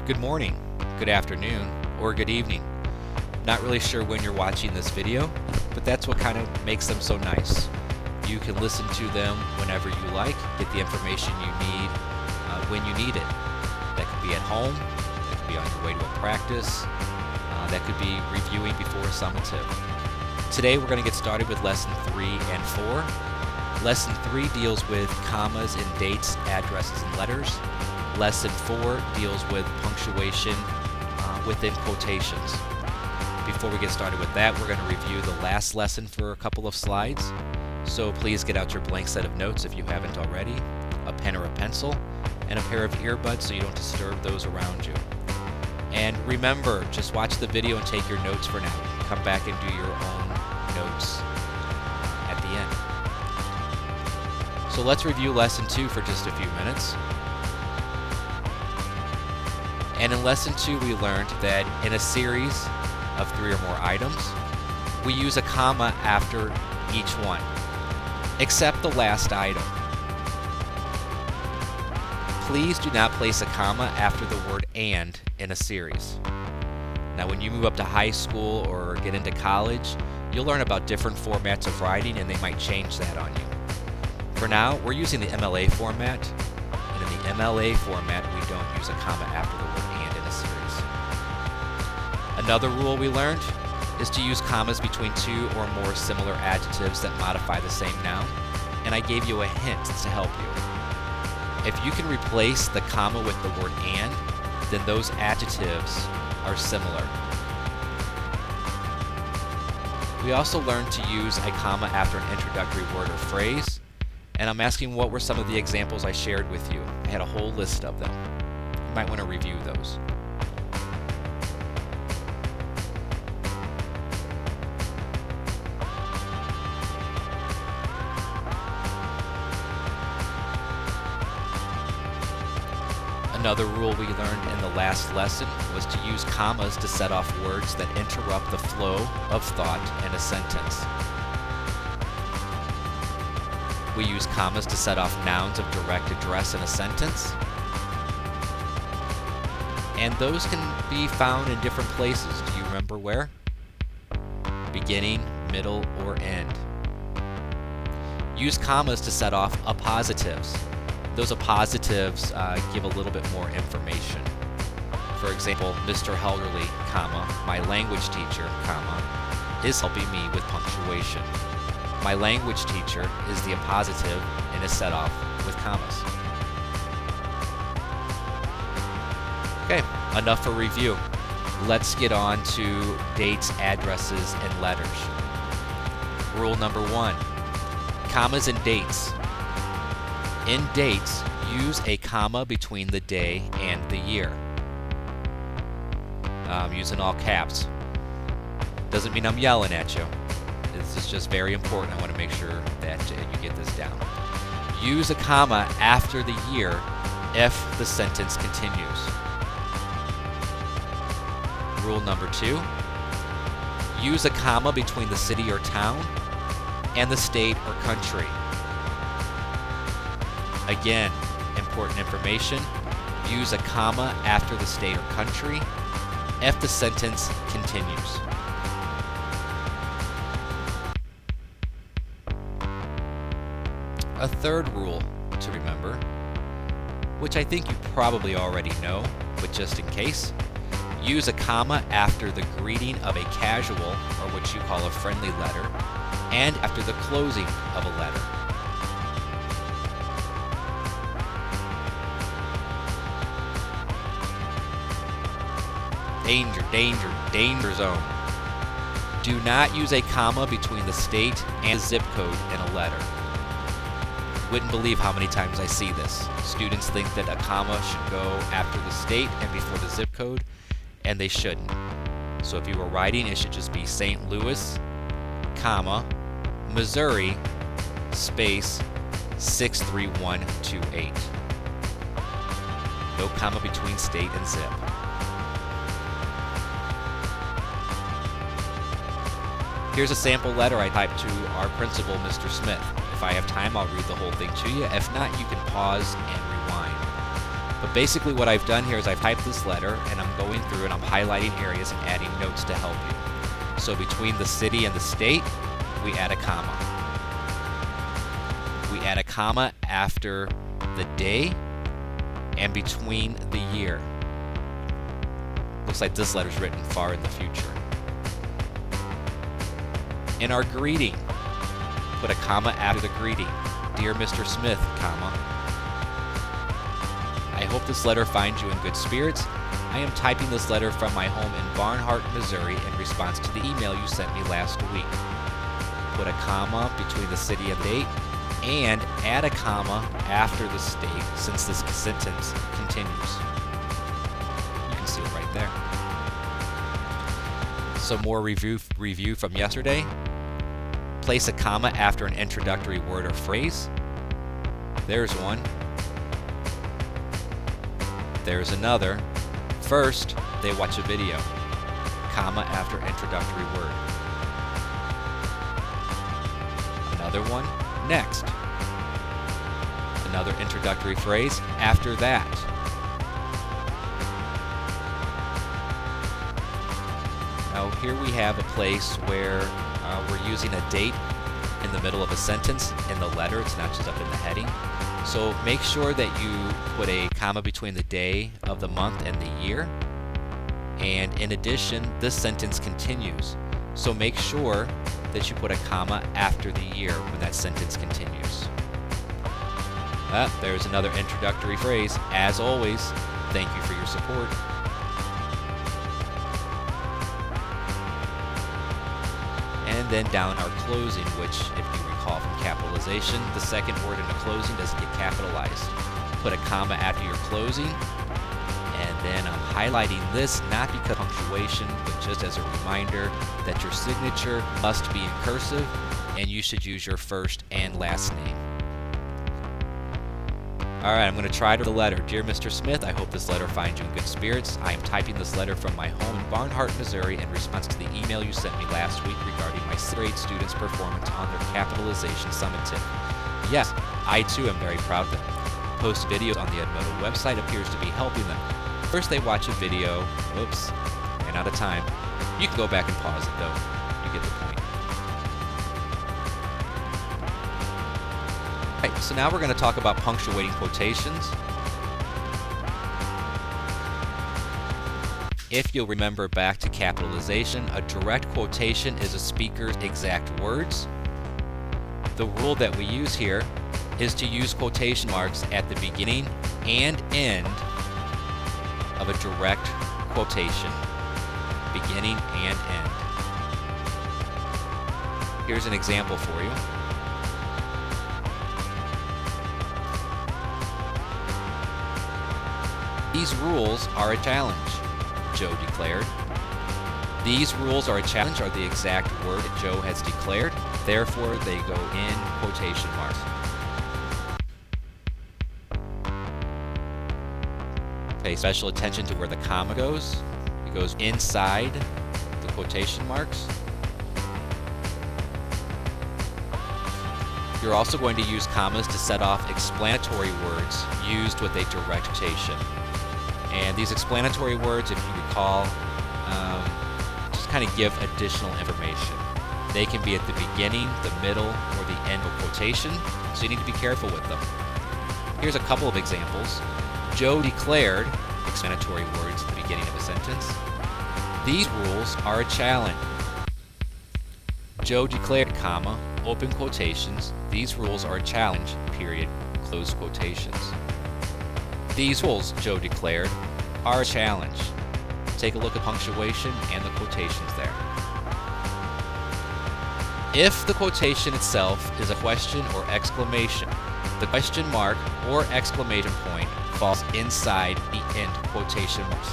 Good morning, good afternoon, or good evening. Not really sure when you're watching this video, but that's what kind of makes them so nice. You can listen to them whenever you like, get the information you need when you need it. That could be at home, that could be on your way to a practice, that could be reviewing before a summative. Today we're going to get started with Lesson 3 and 4. Lesson 3 deals with commas in dates, addresses, and letters. Lesson 4 deals with punctuation within quotations. Before we get started with that, we're going to review the last lesson for a couple of slides. So please get out your blank set of notes if you haven't already, a pen or a pencil, and a pair of earbuds so you don't disturb those around you. And remember, just watch the video and take your notes for now. Come back and do your own notes at the end. So let's review Lesson 2 for just a few minutes. And in Lesson 2 we learned that in a series of 3 or more items, we use a comma after each one, except the last item. Please do not place a comma after the word "and" in a series. Now when you move up to high school or get into college, you'll learn about different formats of writing and they might change that on you. For now, we're using the MLA format, and in the MLA format we don't use a comma after the word "and" in a series. Another rule we learned is to use commas between 2 or more similar adjectives that modify the same noun, and I gave you a hint to help you. If you can replace the comma with the word "and", then those adjectives are similar. We also learned to use a comma after an introductory word or phrase, and I'm asking what were some of the examples I shared with you. I had a whole list of them. You might want to review those. Another rule we learned in the last lesson was to use commas to set off words that interrupt the flow of thought in a sentence. We use commas to set off nouns of direct address in a sentence. And those can be found in different places. Do you remember where? Beginning, middle, or end. Use commas to set off appositives. Those appositives give a little bit more information. For example, Mr. Helderly, comma, my language teacher, comma, is helping me with punctuation. My language teacher is the appositive and is set off with commas. Okay, enough for review. Let's get on to dates, addresses, and letters. Rule number 1, commas in dates. In dates, use a comma between the day and the year. I'm using all caps. Doesn't mean I'm yelling at you. This is just very important. I want to make sure that you get this down. Use a comma after the year if the sentence continues. Rule number 2, use a comma between the city or town and the state or country. Again, important information. Use a comma after the state or country if the sentence continues. A third rule to remember, which I think you probably already know, but just in case, use a comma after the greeting of a casual, or what you call a friendly letter, and after the closing of a letter. Danger, danger, danger zone. Do not use a comma between the state and the zip code in a letter. Wouldn't believe how many times I see this. Students think that a comma should go after the state and before the zip code, and they shouldn't. So if you were writing, it should just be St. Louis, comma, Missouri, space, 63128. No comma between state and zip. Here's a sample letter I typed to our principal, Mr. Smith. If I have time, I'll read the whole thing to you. If not, you can pause and rewind. But basically what I've done here is I've typed this letter and I'm going through and I'm highlighting areas and adding notes to help you. So between the city and the state, we add a comma. We add a comma after the day and between the year. Looks like this letter's written far in the future. In our greeting, put a comma after the greeting. Dear Mr. Smith, comma. I hope this letter finds you in good spirits. I am typing this letter from my home in Barnhart, Missouri in response to the email you sent me last week. Put a comma between the city and the date and add a comma after the state since this sentence continues. You can see it right there. Some more review from yesterday. Place a comma after an introductory word or phrase. There's one. There's another. First, they watch a video. Comma after introductory word. Another one. Next. Another introductory phrase after that. Now here we have a place where we're using a date in the middle of a sentence in the letter. It's not just up in the heading. So make sure that you put a comma between the day of the month and the year. And in addition, this sentence continues. So make sure that you put a comma after the year when that sentence continues. There's another introductory phrase. As always, thank you for your support. And then down our closing, which, if you recall from capitalization, the second word in the closing doesn't get capitalized. Put a comma after your closing, and then I'm highlighting this not because of punctuation, but just as a reminder that your signature must be in cursive, and you should use your first and last name. Alright, I'm going to try the letter. Dear Mr. Smith, I hope this letter finds you in good spirits. I am typing this letter from my home in Barnhart, Missouri in response to the email you sent me last week regarding my 6th grade students' performance on their capitalization summative. Yes, I too am very proud of them. Post videos on the Edmodo website appears to be helping them. First they watch a video. Whoops, ran out of time. You can go back and pause it though. You get the point. Alright, so now we're going to talk about punctuating quotations. If you'll remember back to capitalization, a direct quotation is a speaker's exact words. The rule that we use here is to use quotation marks at the beginning and end of a direct quotation. Beginning and end. Here's an example for you. These rules are a challenge, Joe declared. These rules are a challenge are the exact word that Joe has declared. Therefore, they go in quotation marks. Pay special attention to where the comma goes. It goes inside the quotation marks. You're also going to use commas to set off explanatory words used with a direct quotation. And these explanatory words, if you recall, just kind of give additional information. They can be at the beginning, the middle, or the end of a quotation, so you need to be careful with them. Here's a couple of examples. Joe declared, explanatory words at the beginning of a sentence. These rules are a challenge. Joe declared, comma, open quotations. These rules are a challenge, period, close quotations. These rules, Joe declared, are a challenge. Take a look at punctuation and the quotations there. If the quotation itself is a question or exclamation, the question mark or exclamation point falls inside the end quotation marks.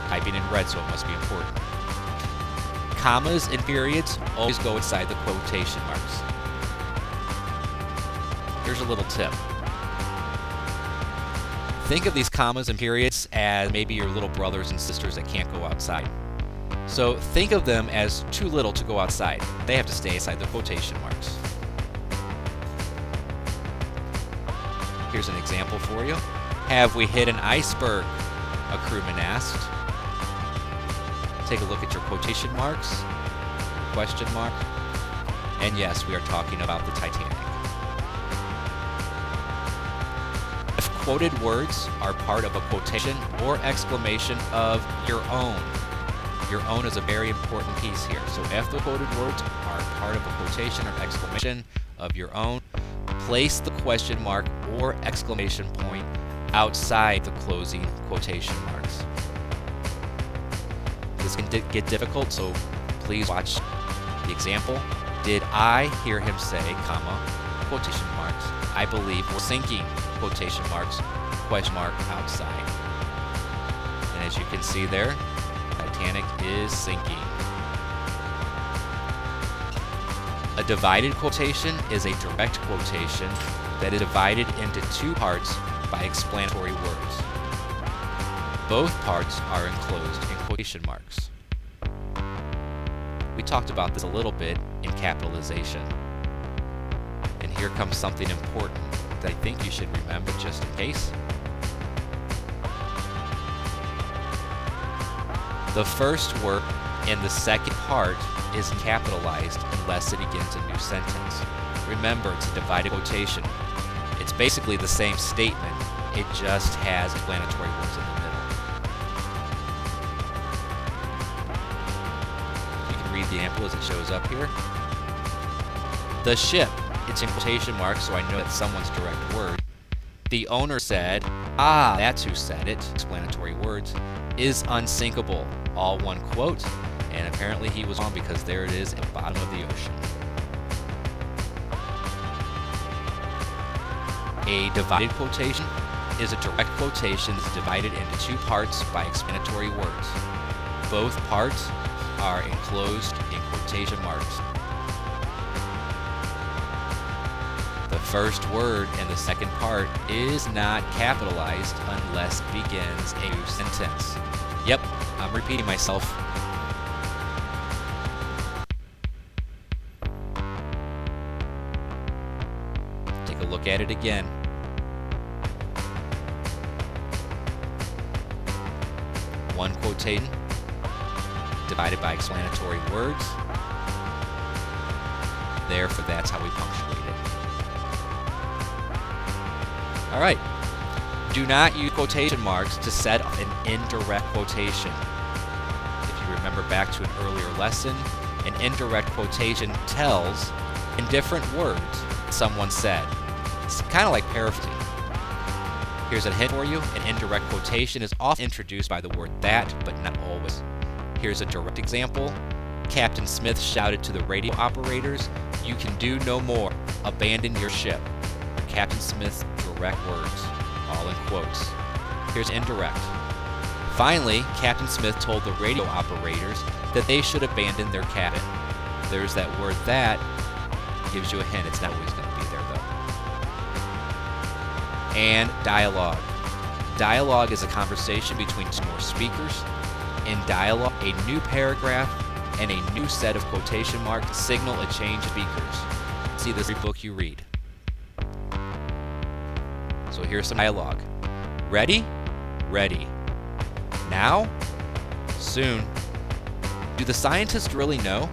Typing in red, so it must be important. Commas and periods always go inside the quotation marks. Here's a little tip. Think of these commas and periods as maybe your little brothers and sisters that can't go outside. So think of them as too little to go outside. They have to stay inside the quotation marks. Here's an example for you. Have we hit an iceberg? A crewman asked. Take a look at your quotation marks, question mark, and yes, we are talking about the Titanic. If quoted words are part of a quotation or exclamation of your own is a very important piece here. So if the quoted words are part of a quotation or exclamation of your own, place the question mark or exclamation point outside the closing quotation marks. This can get difficult, so please watch the example. Did I hear him say, comma, quotation marks, I believe we're sinking, quotation marks, question mark outside. And as you can see there, Titanic is sinking. A divided quotation is a direct quotation that is divided into two parts by explanatory words. Both parts are enclosed in quotation marks. We talked about this a little bit in capitalization. And here comes something important that I think you should remember just in case. The first word in the second part is capitalized unless it begins a new sentence. Remember, it's a divided quotation. It's basically the same statement, it just has explanatory words in the middle. You can read the example as it shows up here. The ship, it's in quotation marks, so I know it's someone's direct word. The owner said, ah, that's who said it, explanatory words, is unsinkable, all one quote, and apparently he was wrong because there it is at the bottom of the ocean. A divided quotation is a direct quotation that's divided into two parts by explanatory words. Both parts are enclosed in quotation marks. The first word in the second part is not capitalized unless it begins a new sentence. Yep, I'm repeating myself. Take a look at it again. One quotation divided by explanatory words. Therefore, that's how we punctuate it. All right. Do not use quotation marks to set up an indirect quotation. If you remember back to an earlier lesson, an indirect quotation tells, in different words, someone said. It's kind of like paraphrasing. Here's a hint for you. An indirect quotation is often introduced by the word that, but not always. Here's a direct example. Captain Smith shouted to the radio operators, "You can do no more. Abandon your ship." Captain Smith's direct words, all in quotes. Here's indirect. Finally, Captain Smith told the radio operators that they should abandon their cabin. There's that word that, gives you a hint. It's not always going to be there though. And dialogue. Dialogue is a conversation between two more speakers. In dialogue, a new paragraph and a new set of quotation marks signal a change of speakers. See this every book you read. So here's some dialogue. Ready? Ready. Now? Soon. Do the scientists really know?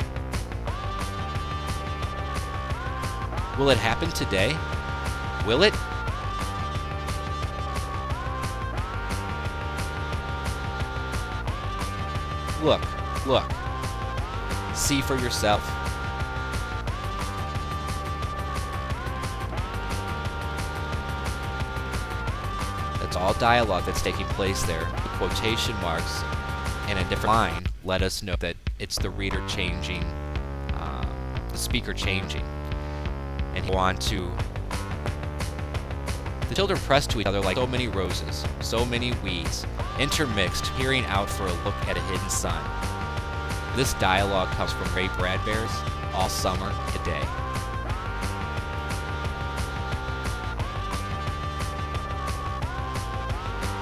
Will it happen today? Will it? Look, look. See for yourself. That's all dialogue that's taking place there. The quotation marks and a different line let us know that it's the reader changing, the speaker changing. And go on to, the children pressed to each other like so many roses, so many weeds, intermixed, peering out for a look at a hidden sun. This dialogue comes from Ray Bradbury's All Summer Today.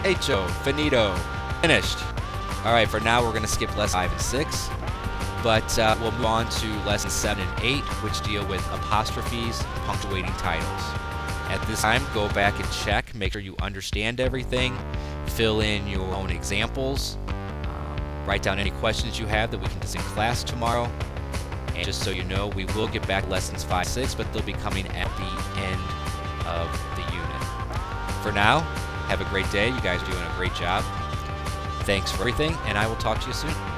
Hey Joe, finito, finished. All right, for now we're going to skip lessons 5 and 6, but we'll move on to lessons 7 and 8, which deal with apostrophes and punctuating titles. At this time, go back and check, Make sure you understand everything. Fill in your own examples. Write down any questions you have that we can discuss in class tomorrow. And just so you know, we will get back to lessons 5, 6, but they'll be coming at the end of the unit. For now, have a great day. You guys are doing a great job. Thanks for everything, and I will talk to you soon.